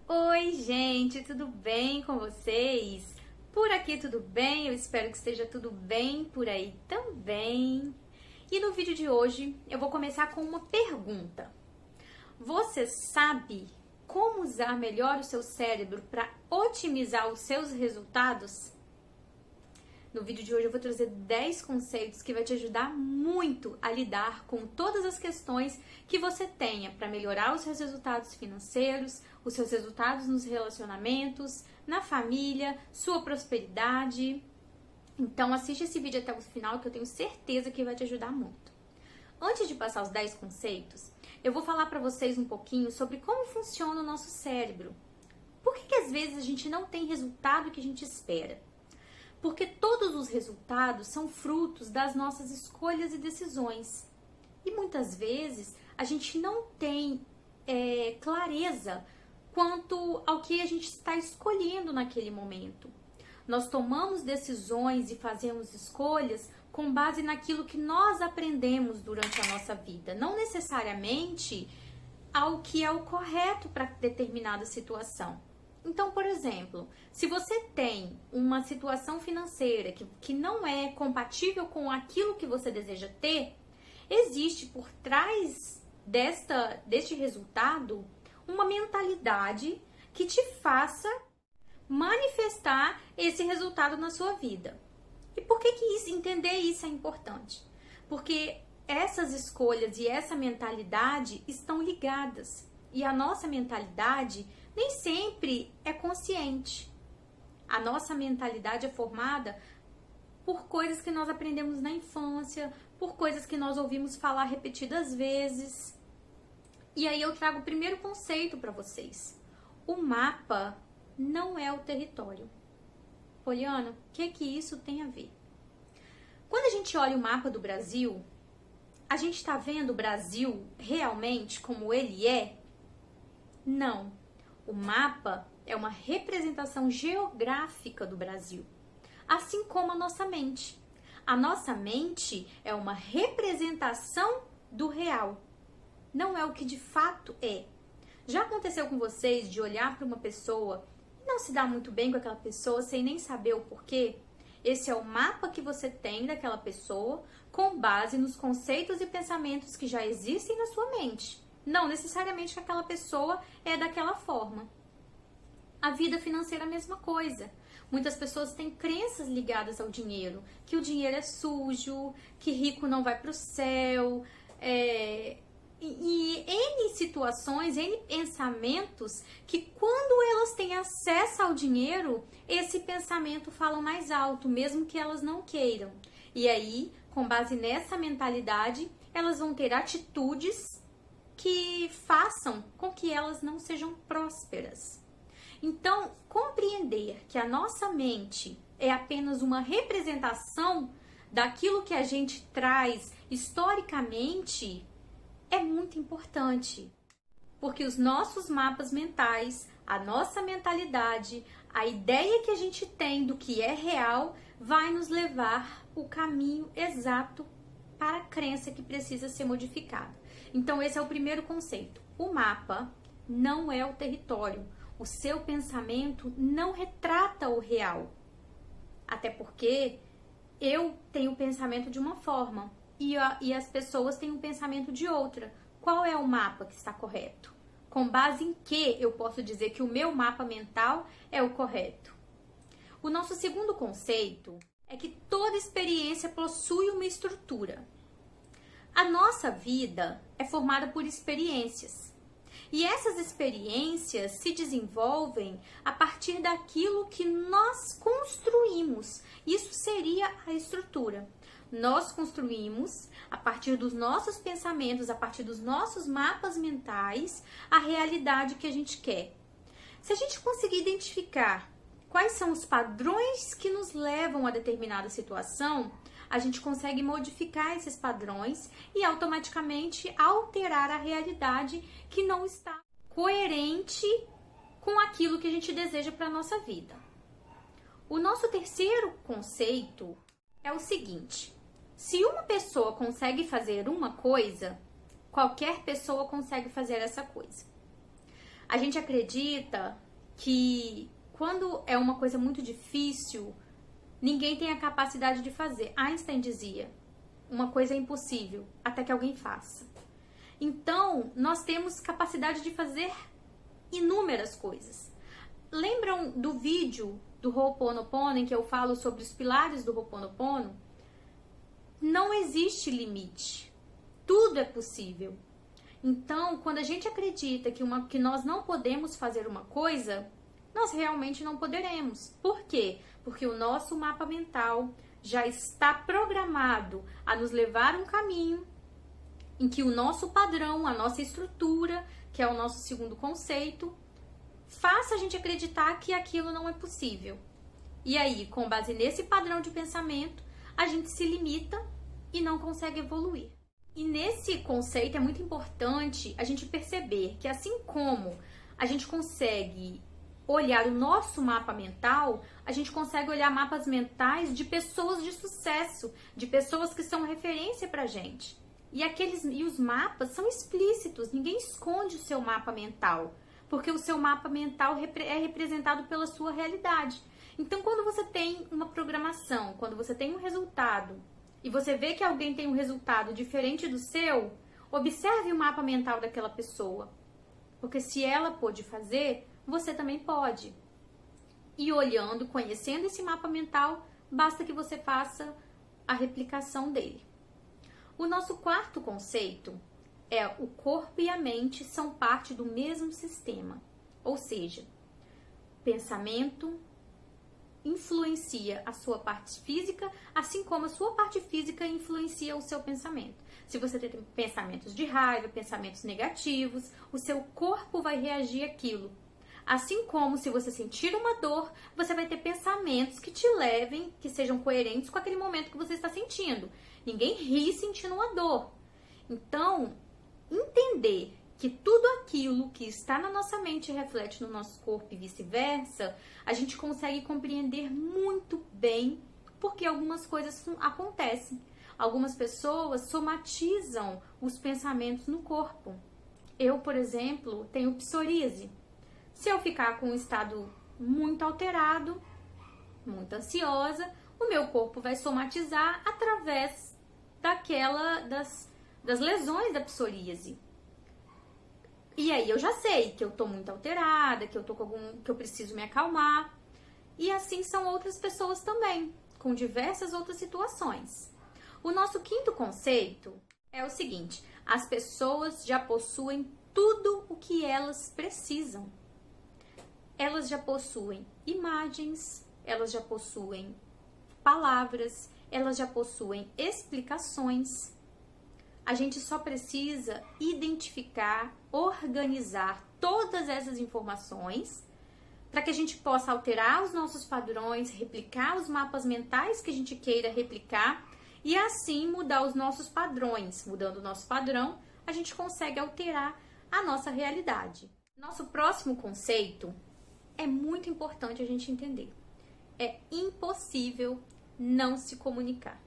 Oi, gente, tudo bem com vocês? Por aqui tudo bem? Eu espero que esteja tudo bem por aí também. E no vídeo de hoje eu vou começar com uma pergunta. Você sabe como usar melhor o seu cérebro para otimizar os seus resultados? No vídeo de hoje eu vou trazer 10 conceitos que vai te ajudar muito a lidar com todas as questões que você tenha para melhorar os seus resultados financeiros, os seus resultados nos relacionamentos, na família, sua prosperidade. Então assiste esse vídeo até o final que eu tenho certeza que vai te ajudar muito. Antes de passar os 10 conceitos, eu vou falar para vocês um pouquinho sobre como funciona o nosso cérebro. Por que às vezes a gente não tem resultado que a gente espera? Porque todos os resultados são frutos das nossas escolhas e decisões. E muitas vezes a gente não tem clareza quanto ao que a gente está escolhendo naquele momento. Nós tomamos decisões e fazemos escolhas com base naquilo que nós aprendemos durante a nossa vida, não necessariamente ao que é o correto para determinada situação. Então, por exemplo, se você tem uma situação financeira que não é compatível com aquilo que você deseja ter, existe por trás deste resultado uma mentalidade que te faça manifestar esse resultado na sua vida. E por que entender isso é importante? Porque essas escolhas e essa mentalidade estão ligadas. E a nossa mentalidade nem sempre é consciente. A nossa mentalidade é formada por coisas que nós aprendemos na infância, por coisas que nós ouvimos falar repetidas vezes. E aí eu trago o primeiro conceito para vocês. O mapa não é o território. Poliana, o que isso tem a ver? Quando a gente olha o mapa do Brasil, a gente está vendo o Brasil realmente como ele é? Não. O mapa é uma representação geográfica do Brasil, assim como a nossa mente. A nossa mente é uma representação do real, não é o que de fato é. Já aconteceu com vocês de olhar para uma pessoa e não se dar muito bem com aquela pessoa sem nem saber o porquê? Esse é o mapa que você tem daquela pessoa com base nos conceitos e pensamentos que já existem na sua mente. Não necessariamente que aquela pessoa é daquela forma. A vida financeira é a mesma coisa. Muitas pessoas têm crenças ligadas ao dinheiro, que o dinheiro é sujo, que rico não vai para o céu, e N situações, N pensamentos que quando elas têm acesso ao dinheiro, esse pensamento fala mais alto, mesmo que elas não queiram. E aí, com base nessa mentalidade, elas vão ter atitudes que façam com que elas não sejam prósperas. Então, compreender que a nossa mente é apenas uma representação daquilo que a gente traz historicamente é muito importante. Porque os nossos mapas mentais, a nossa mentalidade, a ideia que a gente tem do que é real, vai nos levar o caminho exato para a crença que precisa ser modificada. Então, esse é o primeiro conceito. O mapa não é o território. O seu pensamento não retrata o real. Até porque eu tenho o pensamento de uma forma e as pessoas têm um pensamento de outra. Qual é o mapa que está correto? Com base em que eu posso dizer que o meu mapa mental é o correto? O nosso segundo conceito é que toda experiência possui uma estrutura. A nossa vida é formada por experiências. E essas experiências se desenvolvem a partir daquilo que nós construímos. Isso seria a estrutura. Nós construímos, a partir dos nossos pensamentos, a partir dos nossos mapas mentais, a realidade que a gente quer. Se a gente conseguir identificar quais são os padrões que nos levam a determinada situação, a gente consegue modificar esses padrões e automaticamente alterar a realidade que não está coerente com aquilo que a gente deseja para a nossa vida. O nosso terceiro conceito é o seguinte: se uma pessoa consegue fazer uma coisa, qualquer pessoa consegue fazer essa coisa. A gente acredita que quando é uma coisa muito difícil, ninguém tem a capacidade de fazer. Einstein dizia, uma coisa é impossível até que alguém faça. Então, nós temos capacidade de fazer inúmeras coisas. Lembram do vídeo do Ho'oponopono em que eu falo sobre os pilares do Ho'oponopono? Não existe limite. Tudo é possível. Então, quando a gente acredita que nós não podemos fazer uma coisa, nós realmente não poderemos. Por quê? Porque o nosso mapa mental já está programado a nos levar um caminho em que o nosso padrão, a nossa estrutura, que é o nosso segundo conceito, faça a gente acreditar que aquilo não é possível. E aí, com base nesse padrão de pensamento, a gente se limita e não consegue evoluir. E nesse conceito é muito importante a gente perceber que assim como a gente consegue olhar o nosso mapa mental, a gente consegue olhar mapas mentais de pessoas de sucesso, de pessoas que são referência pra gente. E os mapas são explícitos, ninguém esconde o seu mapa mental, porque o seu mapa mental é representado pela sua realidade. Então, quando você tem uma programação, quando você tem um resultado, e você vê que alguém tem um resultado diferente do seu, observe o mapa mental daquela pessoa. Porque se ela pôde fazer, você também pode. E olhando, conhecendo esse mapa mental, basta que você faça a replicação dele. O nosso quarto conceito é o corpo e a mente são parte do mesmo sistema. Ou seja, pensamento influencia a sua parte física, assim como a sua parte física influencia o seu pensamento. Se você tem pensamentos de raiva, pensamentos negativos, o seu corpo vai reagir àquilo. Assim como se você sentir uma dor, você vai ter pensamentos que te levem, que sejam coerentes com aquele momento que você está sentindo. Ninguém ri sentindo uma dor. Então, entender que tudo aquilo que está na nossa mente reflete no nosso corpo e vice-versa, a gente consegue compreender muito bem porque algumas coisas acontecem. Algumas pessoas somatizam os pensamentos no corpo. Eu, por exemplo, tenho psoríase. Se eu ficar com um estado muito alterado, muito ansiosa, o meu corpo vai somatizar através das lesões da psoríase. E aí eu já sei que eu tô muito alterada, que eu tô que eu preciso me acalmar. E assim são outras pessoas também, com diversas outras situações. O nosso quinto conceito é o seguinte: as pessoas já possuem tudo o que elas precisam. Elas já possuem imagens, elas já possuem palavras, elas já possuem explicações. A gente só precisa identificar, organizar todas essas informações para que a gente possa alterar os nossos padrões, replicar os mapas mentais que a gente queira replicar e assim mudar os nossos padrões. Mudando o nosso padrão, a gente consegue alterar a nossa realidade. Nosso próximo conceito é muito importante a gente entender. É impossível não se comunicar.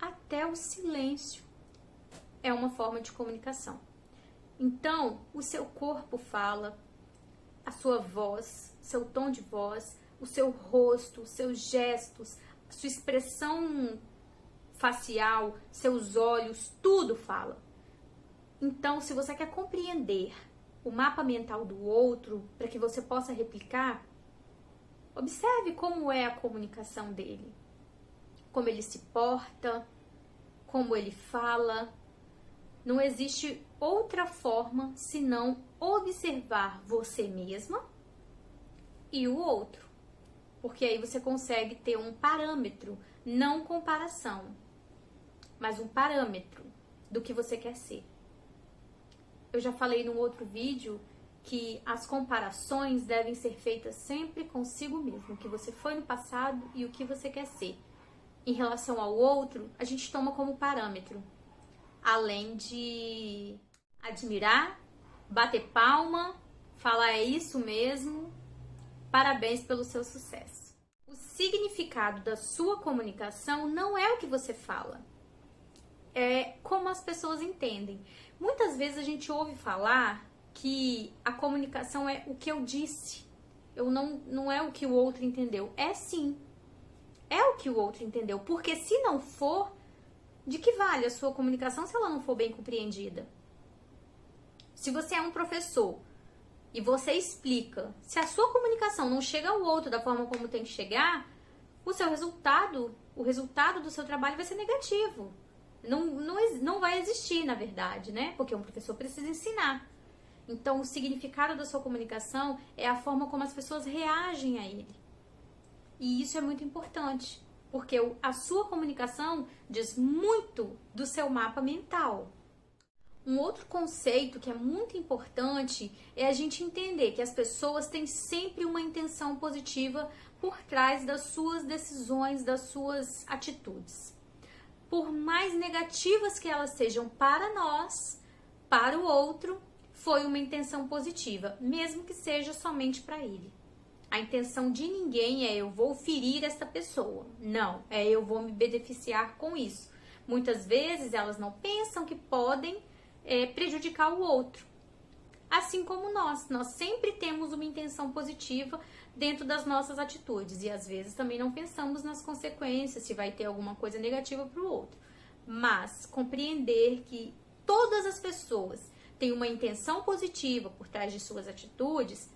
Até o silêncio é uma forma de comunicação. Então, o seu corpo fala, a sua voz, seu tom de voz, o seu rosto, os seus gestos, a sua expressão facial, seus olhos, tudo fala. Então, se você quer compreender o mapa mental do outro para que você possa replicar, observe como é a comunicação dele, como ele se porta, como ele fala. Não existe outra forma senão observar você mesma e o outro, porque aí você consegue ter um parâmetro, não comparação, mas um parâmetro do que você quer ser. Eu já falei num outro vídeo que as comparações devem ser feitas sempre consigo mesmo, o que você foi no passado e o que você quer ser. Em relação ao outro, a gente toma como parâmetro, além de admirar, bater palma, falar é isso mesmo, parabéns pelo seu sucesso. O significado da sua comunicação não é o que você fala, é como as pessoas entendem. Muitas vezes a gente ouve falar que a comunicação é o que eu disse. Não é o que o outro entendeu. É sim. É o que o outro entendeu. Porque se não for, de que vale a sua comunicação se ela não for bem compreendida? Se você é um professor e você explica, se a sua comunicação não chega ao outro da forma como tem que chegar, o resultado do seu trabalho vai ser negativo. Não vai existir, na verdade, né? Porque um professor precisa ensinar. Então, o significado da sua comunicação é a forma como as pessoas reagem a ele. E isso é muito importante, porque a sua comunicação diz muito do seu mapa mental. Um outro conceito que é muito importante é a gente entender que as pessoas têm sempre uma intenção positiva por trás das suas decisões, das suas atitudes. Por mais negativas que elas sejam para nós, para o outro, foi uma intenção positiva, mesmo que seja somente para ele. A intenção de ninguém é eu vou ferir esta pessoa. Não, é eu vou me beneficiar com isso. Muitas vezes elas não pensam que podem prejudicar o outro. Assim como nós sempre temos uma intenção positiva dentro das nossas atitudes e às vezes também não pensamos nas consequências, se vai ter alguma coisa negativa para o outro. Mas compreender que todas as pessoas têm uma intenção positiva por trás de suas atitudes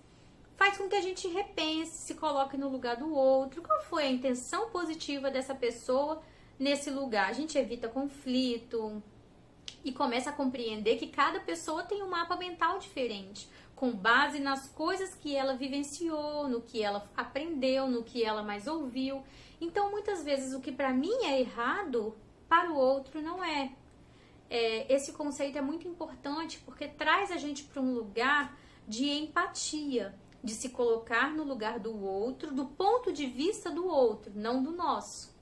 faz com que a gente repense, se coloque no lugar do outro. Qual foi a intenção positiva dessa pessoa nesse lugar? A gente evita conflito e começa a compreender que cada pessoa tem um mapa mental diferente, com base nas coisas que ela vivenciou, no que ela aprendeu, no que ela mais ouviu. Então, muitas vezes, o que para mim é errado, para o outro não é. Esse conceito é muito importante porque traz a gente para um lugar de empatia, de se colocar no lugar do outro, do ponto de vista do outro, não do nosso.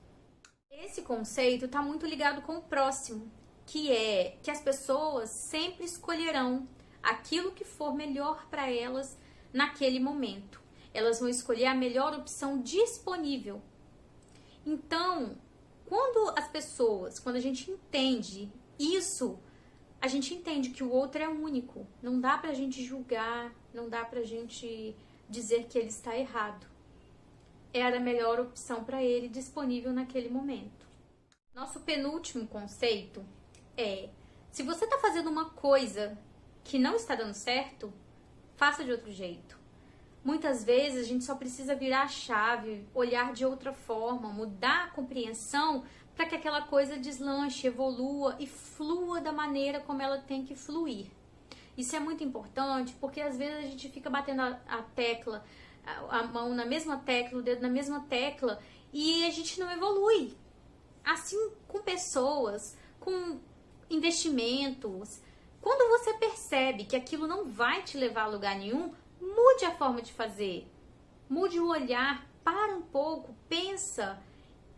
Esse conceito está muito ligado com o próximo, que é que as pessoas sempre escolherão aquilo que for melhor para elas naquele momento. Elas vão escolher a melhor opção disponível. Então, quando a gente entende isso, a gente entende que o outro é único. Não dá pra gente julgar, não dá pra gente dizer que ele está errado. Era a melhor opção para ele disponível naquele momento. Nosso penúltimo conceito é: se você está fazendo uma coisa que não está dando certo, faça de outro jeito. Muitas vezes a gente só precisa virar a chave, olhar de outra forma, mudar a compreensão para que aquela coisa deslanche, evolua e flua da maneira como ela tem que fluir. Isso é muito importante porque às vezes a gente fica batendo a tecla, a mão na mesma tecla, o dedo na mesma tecla e a gente não evolui. Assim com pessoas, com investimentos. Quando você percebe que aquilo não vai te levar a lugar nenhum, mude a forma de fazer. Mude o olhar, para um pouco, pensa,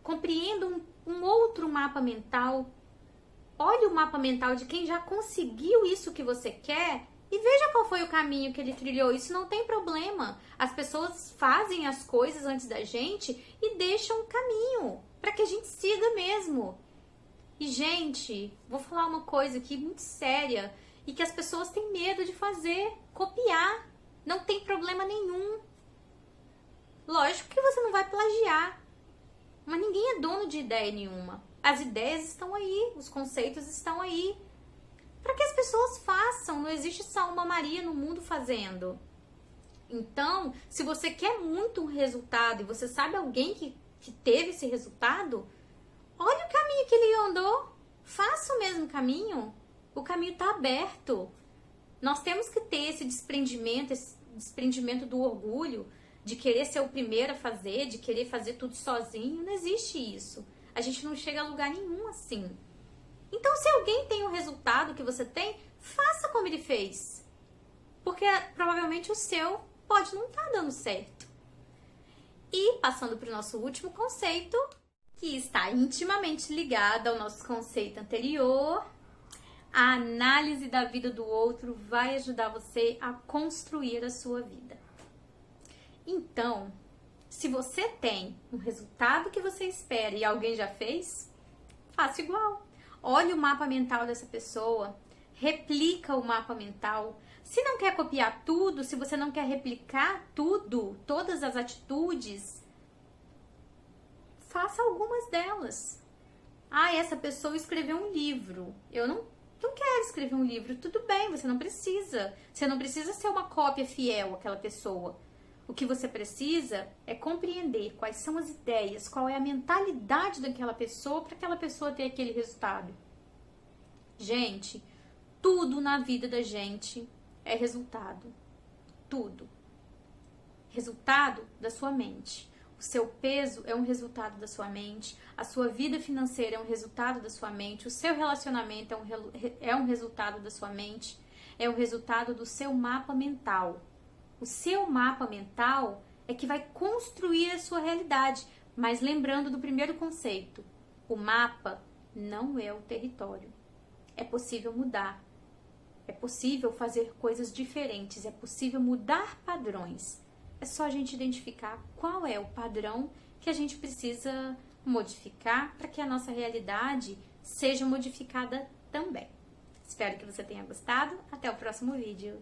compreenda um outro mapa mental. Olhe o mapa mental de quem já conseguiu isso que você quer e veja qual foi o caminho que ele trilhou. Isso não tem problema. As pessoas fazem as coisas antes da gente e deixam um caminho para que a gente siga mesmo. E, gente, vou falar uma coisa aqui muito séria e que as pessoas têm medo de fazer, copiar. Não tem problema nenhum. Lógico que você não vai plagiar, mas ninguém é dono de ideia nenhuma. As ideias estão aí, os conceitos estão aí. Para que as pessoas façam, não existe só uma Maria no mundo fazendo. Então, se você quer muito um resultado e você sabe alguém que teve esse resultado, olha o caminho que ele andou, faça o mesmo caminho, o caminho está aberto. Nós temos que ter esse desprendimento do orgulho, de querer ser o primeiro a fazer, de querer fazer tudo sozinho. Não existe isso. A gente não chega a lugar nenhum assim. Então, se alguém tem o resultado que você tem, faça como ele fez. Porque provavelmente o seu pode não estar dando certo. E passando para o nosso último conceito, que está intimamente ligado ao nosso conceito anterior, a análise da vida do outro vai ajudar você a construir a sua vida. Então, se você tem um resultado que você espera e alguém já fez, faça igual. Olhe o mapa mental dessa pessoa, replica o mapa mental. Se não quer copiar tudo, se você não quer replicar tudo, todas as atitudes, faça algumas delas. Ah, essa pessoa escreveu um livro. Eu não quero escrever um livro. Tudo bem, você não precisa. Você não precisa ser uma cópia fiel àquela pessoa. O que você precisa é compreender quais são as ideias, qual é a mentalidade daquela pessoa para aquela pessoa ter aquele resultado. Gente, tudo na vida da gente é resultado. Tudo. Resultado da sua mente. O seu peso é um resultado da sua mente. A sua vida financeira é um resultado da sua mente. O seu relacionamento é um resultado da sua mente. É o resultado do seu mapa mental. O seu mapa mental é que vai construir a sua realidade. Mas lembrando do primeiro conceito, o mapa não é o território. É possível mudar. É possível fazer coisas diferentes. É possível mudar padrões. É só a gente identificar qual é o padrão que a gente precisa modificar para que a nossa realidade seja modificada também. Espero que você tenha gostado. Até o próximo vídeo.